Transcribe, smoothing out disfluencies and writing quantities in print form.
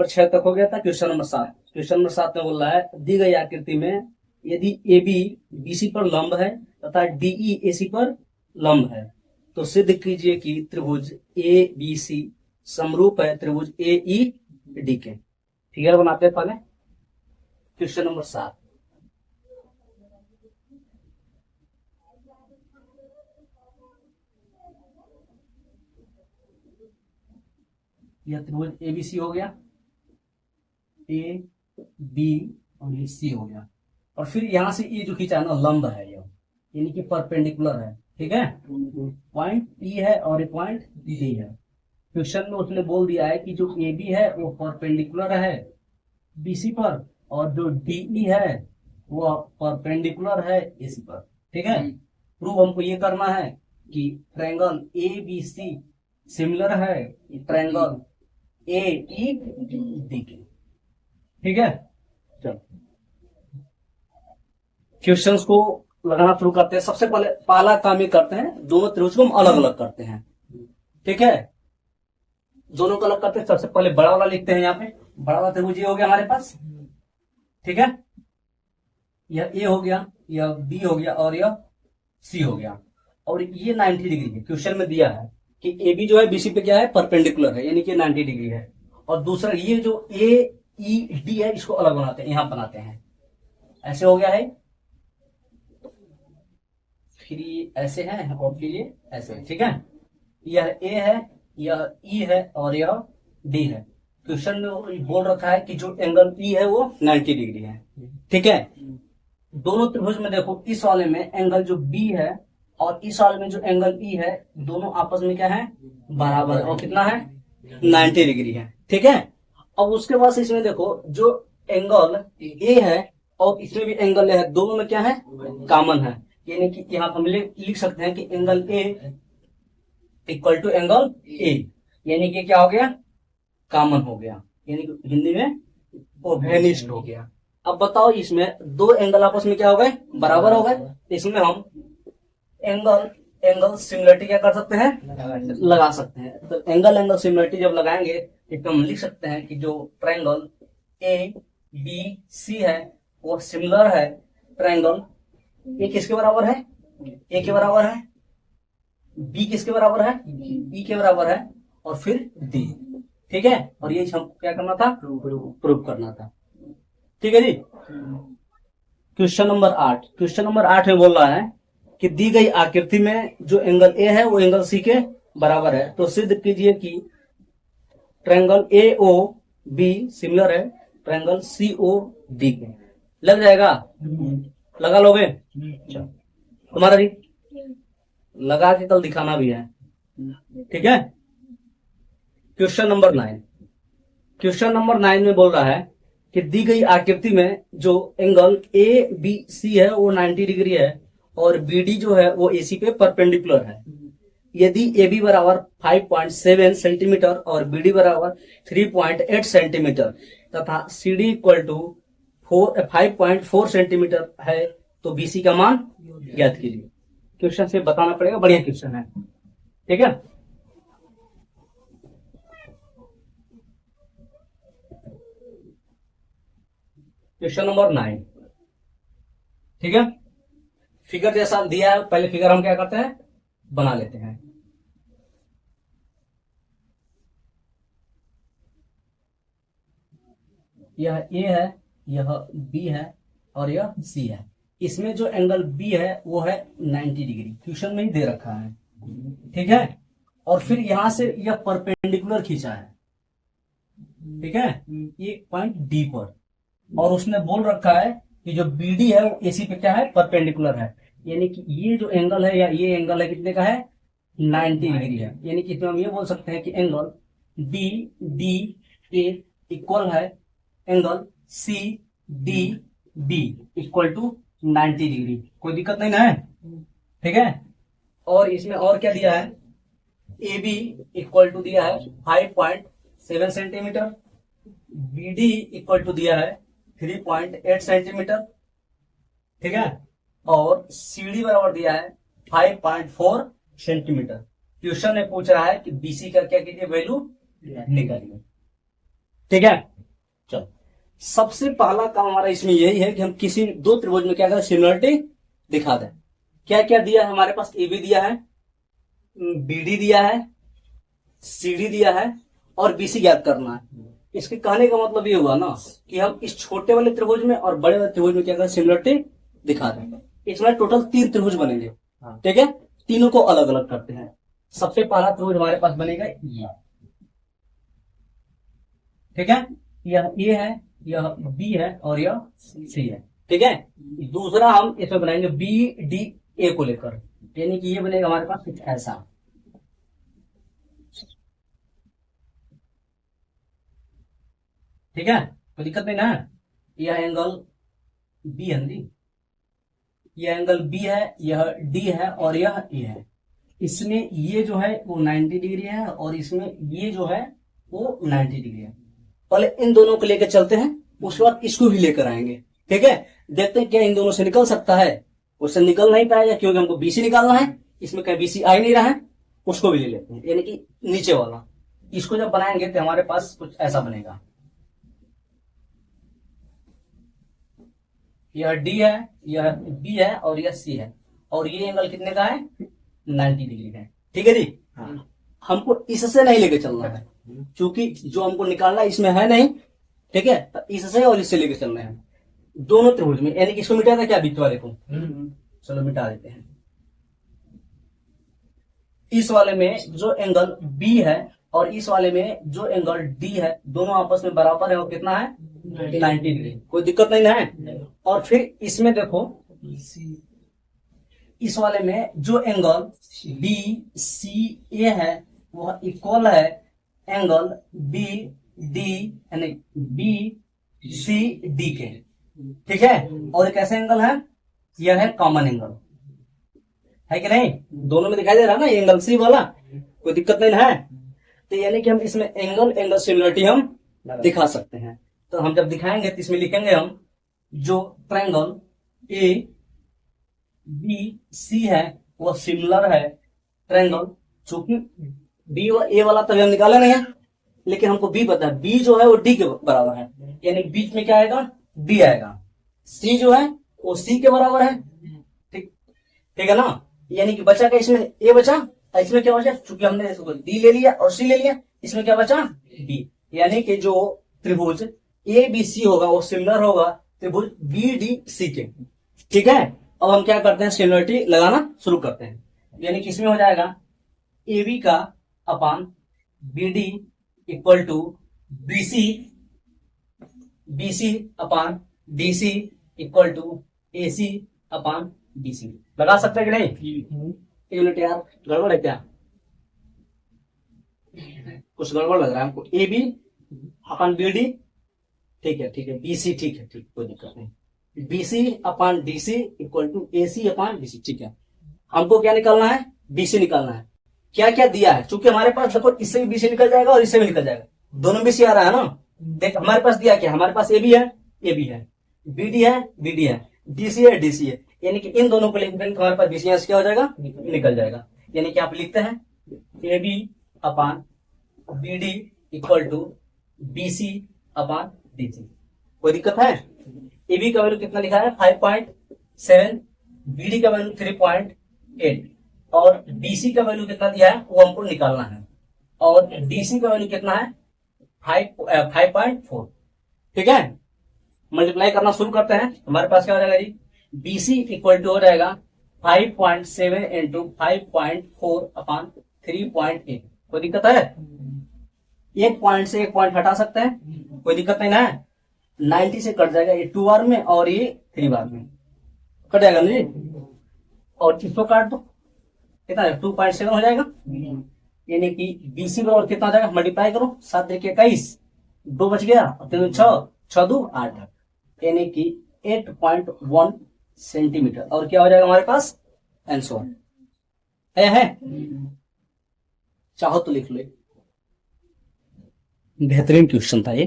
Number 6 तक हो गया था। क्वेश्चन नंबर 7, क्वेश्चन नंबर 7 में बोल रहा है दी गई आकृति में यदि ए बी बीसी पर लंब है तथा डीई एसी पर लंब है तो सिद्ध कीजिए कि त्रिभुज ए बी सी समरूप है त्रिभुज ए ई डी के। फिगर बनाते हैं पहले। क्वेश्चन नंबर 7, यह त्रिभुज एबीसी हो गया, ए बी और ये सी हो गया, और फिर यहां से ये जो खींचा है ना लंब है, यह यानी कि परपेंडिकुलर है। ठीक है, पॉइंट पी है और ये पॉइंट डी है। क्वेश्चन में उसने बोल दिया है कि जो ए बी है वो परपेंडिकुलर है बीसी पर, और जो डीई है वो परपेंडिकुलर है एसी पर। ठीक है, प्रूव हमको ये करना है कि triangle A B C similar है ट्रायंगल ए ई डी के। ठीक है, चलो क्वेश्चंस को लगाना शुरू करते हैं। सबसे पहले पहला काम ये करते हैं, दोनों त्रिभुज को हम अलग अलग करते हैं। ठीक है, दोनों को अलग करते हैं। सबसे पहले बड़ा वाला लिखते हैं, यहाँ पे बड़ा वाला त्रिभुज ये हो गया हमारे पास। ठीक है, यह ए हो गया, यह बी हो गया और यह सी हो गया, और ये 90 डिग्री है। क्वेश्चन में दिया है कि ए बी जो है बीसी पे क्या है, परपेंडिकुलर है, यानी कि 90 डिग्री है। और दूसरा ये जो ए ई डी है इसको अलग बनाते हैं, यहां बनाते हैं, ऐसे हो गया है, फिर ये ऐसे है और फिर ये ऐसे है। ठीक है, यह ए है, यह ई है और यह डी है। क्वेश्चन में बोल रखा है कि जो एंगल ई है वो 90 डिग्री है। ठीक है, दोनों त्रिभुज में देखो, इस वाले में एंगल जो बी है और इस वाले में जो एंगल ई है, दोनों आपस में क्या है, बराबर है, और कितना है, 90 डिग्री है। ठीक है, अब उसके बाद इसमें देखो जो एंगल ए है और इसमें भी एंगल ए है, दोनों में क्या है, कॉमन है, यानी कि यहाँ हम लिख सकते हैं कि angle A equal to angle A, यानी कि क्या हो गया, कॉमन हो गया, यानी कि हिंदी में ओवेनिस्ट हो गया। अब बताओ इसमें दो एंगल आपस में क्या हो गए, बराबर हो गए, तो इसमें हम एंगल सिमिलरिटी क्या कर सकते हैं, लगा सकते हैं। तो एंगल सिमिलरिटी जब लगाएंगे तो हम लिख सकते हैं कि जो ट्रायंगल ए बी सी है वो सिमिलर है ट्रायंगल ए किसके बराबर है, ए के बराबर है, बी किसके बराबर है, ई के बराबर है, और फिर डी। ठीक है, और ये हम क्या करना था, प्रूव करना था। ठीक है जी। क्वेश्चन नंबर 8, क्वेश्चन नंबर 8 में बोल रहा है कि दी गई आकृति में जो एंगल ए है वो एंगल सी के बराबर है, तो सिद्ध कीजिए कि triangle A O B similar है ट्रायंगल सी ओ डी के। लग जाएगा, लगा लोगे, तुम्हारा भी लगा के कल दिखाना भी है। ठीक है, क्वेश्चन नंबर 9, क्वेश्चन नंबर 9 में बोल रहा है कि दी गई आकृति में जो एंगल ए बी सी है वो 90 डिग्री है और बी डी जो है वो एसी पे परपेंडिकुलर है। यदि ए बी बराबर 5.7 सेंटीमीटर और बी डी बराबर 3.8 सेंटीमीटर तथा C D equal to 5.4 centimetre है तो बीसी का मान ज्ञात कीजिए। क्वेश्चन से बताना पड़ेगा, बढ़िया क्वेश्चन है। ठीक है, क्वेश्चन नंबर 9। ठीक है, फिगर जैसा दिया है, पहले फिगर हम क्या करते हैं, बना लेते हैं। यह ए है, यह बी है और यह सी है। इसमें जो एंगल बी है वो है 90 डिग्री, क्वेश्चन में ही दे रखा है। ठीक है, और फिर यहां से यह परपेंडिकुलर खींचा है। ठीक है, ये पॉइंट डी पर, और उसने बोल रखा है कि जो बी डी है वो एसी पे क्या है, परपेंडिकुलर है, यानी कि ये जो एंगल है या ये एंगल है कितने का है, 90 डिग्री है। यानी कि हम ये बोल सकते हैं कि angle B D A equal है angle C D B equal to 90 degree. कोई दिक्कत नहीं ना है। ठीक है, और इसमें और क्या दिया है, ए बी इक्वल टू दिया है 5.7 centimetre, B D equal to दिया है 3.8 सेंटीमीटर। ठीक है, और सी डी बराबर दिया है 5.4 सेंटीमीटर। क्वेश्चन में पूछ रहा है कि बीसी का क्या कीजिए, वैल्यू निकालिए। ठीक है, चलो, सबसे पहला काम हमारा इसमें यही है कि हम किसी दो त्रिभुज में क्या करें, सिमिलरिटी दिखा दें। क्या क्या दिया है हमारे पास, ए बी दिया है, बी डी दिया है, सी डी दिया है और बी सी ज्ञात करना है। इसके कहने का मतलब ये हुआ ना कि हम इस छोटे वाले त्रिभुज में और बड़े वाले त्रिभुज में क्या करें, सिमिलरिटी दिखा दें। इसमें टोटल 3 त्रिभुज बनेंगे, ठीक है। तीनों को अलग अलग करते हैं। सबसे पहला त्रिभुज हमारे पास बनेगा ये, ठीक है। यह ए है, यह बी है और यह सी है, ठीक है। दूसरा हम इसमें बनाएंगे बी डी ए को लेकर, यानी कि ये बनेगा हमारे पास कुछ ऐसा, ठीक है। कोई दिक्कत नहीं ना। यह एंगल बी है जी, यह एंगल बी है, यह डी है और यह ए है। इसमें ये जो है वो 90 डिग्री है और इसमें ये जो है वो 90 डिग्री है। पहले इन दोनों को लेकर चलते हैं, उसके बाद इसको भी लेकर आएंगे, ठीक है। देखते हैं क्या इन दोनों से निकल सकता है। उससे निकल नहीं पाएगा क्योंकि हमको बीसी निकालना है। इसमें कहीं बीसी आ ही नहीं रहा है, उसको भी ले लेते हैं, यानी कि नीचे वाला। इसको जब बनाएंगे तो हमारे पास कुछ ऐसा बनेगा, यह डी है, यह बी है और यह सी है। और ये एंगल कितने का है, 90 डिग्री का है, ठीक है जी। हमको इससे नहीं लेके चलना है क्योंकि जो हमको निकालना है इसमें है नहीं, ठीक है। तो इससे और इससे लेके चलना है दोनों त्रिभुज में, यानी कि इसको मिटा था क्या, बीच वाले को। चलो मिटा देते हैं। इस वाले में जो एंगल बी है और इस वाले में जो एंगल डी है, दोनों आपस में बराबर है और कितना है, 90 डिग्री। कोई दिक्कत नहीं है। और फिर इसमें देखो, इस वाले में जो एंगल बी सी ए है वह इक्वल है एंगल बी डी यानी बी सी डी के, ठीक है। और एक ऐसा एंगल है, यह है कॉमन एंगल, है कि नहीं। दोनों में दिखाई दे रहा है ना ये एंगल सी वाला, कोई दिक्कत नहीं है। तो यानी कि हम इसमें एंगल सिमिलरिटी हम दिखा सकते हैं। तो हम जब दिखाएंगे तो इसमें लिखेंगे हम जो ट्रायंगल ए बी सी है वो सिमिलर है ट्रायंगल, चूंकि बी और ए वाला तभी हम निकाले नहीं है, लेकिन हमको बी पता है, बी जो है वो डी के बराबर है, यानी बीच में क्या आएगा, डी आएगा। सी जो है वो सी के बराबर है, ठीक, ठीक है ना। यानी कि बचा क्या इसमें, ए बचा, इसमें क्या बचा, चूंकि हमने डी ले लिया और सी ले लिया, इसमें क्या बचा, बी। यानी कि जो त्रिभुज ए बी सी होगा वो सिमिलर होगा त्रिभुज बी डी सी के, ठीक है। अब हम क्या करते हैं, सिमिलरिटी लगाना शुरू करते हैं। यानी कि इसमें हो जाएगा ए बी का upon B D equal to B C upon D C equal to A C upon B C. लगा सकते हैं कि नहीं। यूनिट यार गड़बड़ है क्या, कुछ गड़बड़ लग रहा है हमको। A B upon B D, ठीक है, ठीक है, बी सी, ठीक है, ठीक, कोई दिक्कत नहीं। B C upon D C equal to A C upon D C, ठीक है। हमको क्या निकालना है, बी सी निकालना है। क्या क्या दिया है, चूंकि हमारे पास देखो इससे भी बी सी निकल जाएगा और इससे भी निकल जाएगा, दोनों बी सी आ रहा है ना। देख हमारे पास दिया क्या, हमारे पास ए बी है, बी डी है, बी डी है, डी सी है, डी सी है। यानी कि इन दोनों को लेकर हमारे पास बी सी क्या हो जाएगा, निकल जाएगा। यानी कि आप लिखते हैं A B upon B D equal to B C upon D C. कोई दिक्कत है। ए बी का वैल्यू कितना लिखा है, 5.7, बी डी का वैल्यू 3.8 और डीसी का वैल्यू कितना दिया है वो हमको निकालना है। और डीसी का वैल्यू कितना है, 5.4, ठीक है। मल्टीप्लाई करना शुरू करते हैं। हमारे पास क्या हो जाएगा जी, बीसी इक्वल टू हो जाएगा 5.7 इंटू 5.4 अपान 3.8। कोई दिक्कत है, एक पॉइंट से एक पॉइंट हटा सकते हैं, कोई दिक्कत नहीं ना। 90 से कट जाएगा, ये 2 बार में और ये 3 बार में कट जाएगा ना जी। और इसको काट दो, कितना 2.7 हो जाएगा। यानी कि बीसी बराबर कितना हो जाएगा, मल्टीप्लाई करो, 7 3 21, 2 बच गया और 3 6, 6 2 8, यानी कि 8.1 सेंटीमीटर। और क्या हो जाएगा हमारे पास, आंसर है। चाहो तो लिख लो, बेहतरीन क्वेश्चन था ये।